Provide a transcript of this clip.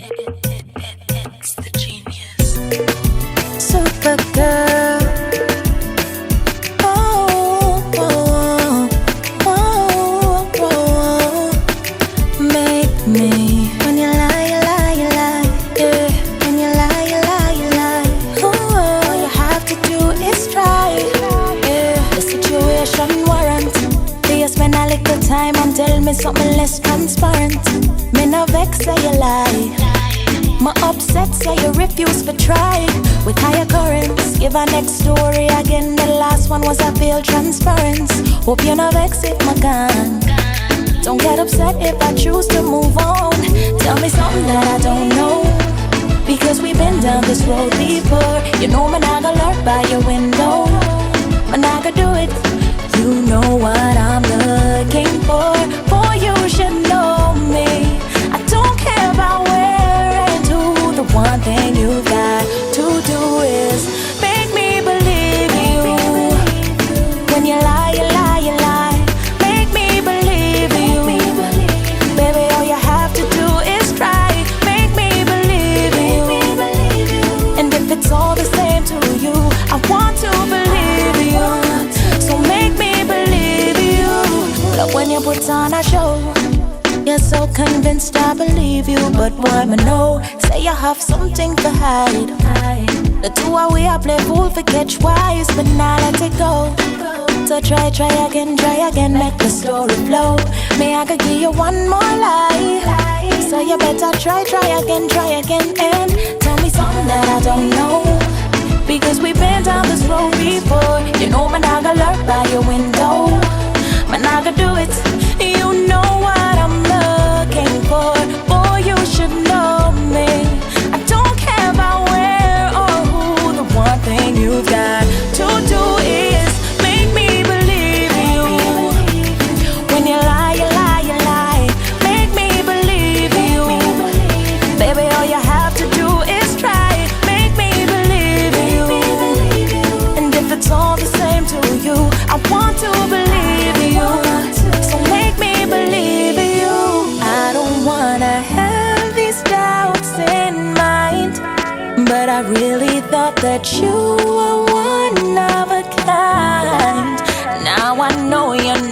It's the genius. Supergirl. Oh, oh, oh, oh, oh. Make me. When you lie, you lie, you lie. Yeah. When you lie, you lie, you lie. Oh, all you have to do is try. Yeah. The situation warrant. They spend a little time and tell me something less transparent. Me no vex say you lie. My upset say you refuse to try. With high occurrence, give a next story again. The last one was a failed transparence. Hope you no vex if my gun. Don't get upset if I choose to move on. Tell me something that I don't know, because we've been down this road before. You know me not gonna lurk by your window. Me not gonna do it. You know what I'm looking for. Boy, you should know me. I don't care about where and who. The one thing you've got to do is make me believe you. When you lie, you lie, you lie. Make me believe you. Baby, all you have to do is try. Make me believe you. And if it's all the same to you, I want to believe you. So make me believe you. Love when you put on a show. You're so convinced I believe you, but why me know? Say you have something to hide. The two are we I play fool for catch wise, but now let it go. So try again, make the story flow. May I could give you one more lie. So you better try again, and tell me something that I don't know, because we've been down this road before. You know me not gonna lurk by your window. Me not gonna do it. You know what I'm looking for. Boy, you should know me. I don't care about where or who. The one thing you've got to do is make me believe you. When you lie, you lie, you lie. Make me believe you. Baby, all you have to do is try. Make me believe you. And if it's all the same to you, I want to believe you. So make me believe you. I don't wanna have these doubts in mind, but I really thought that you were one of a kind. Now I know you're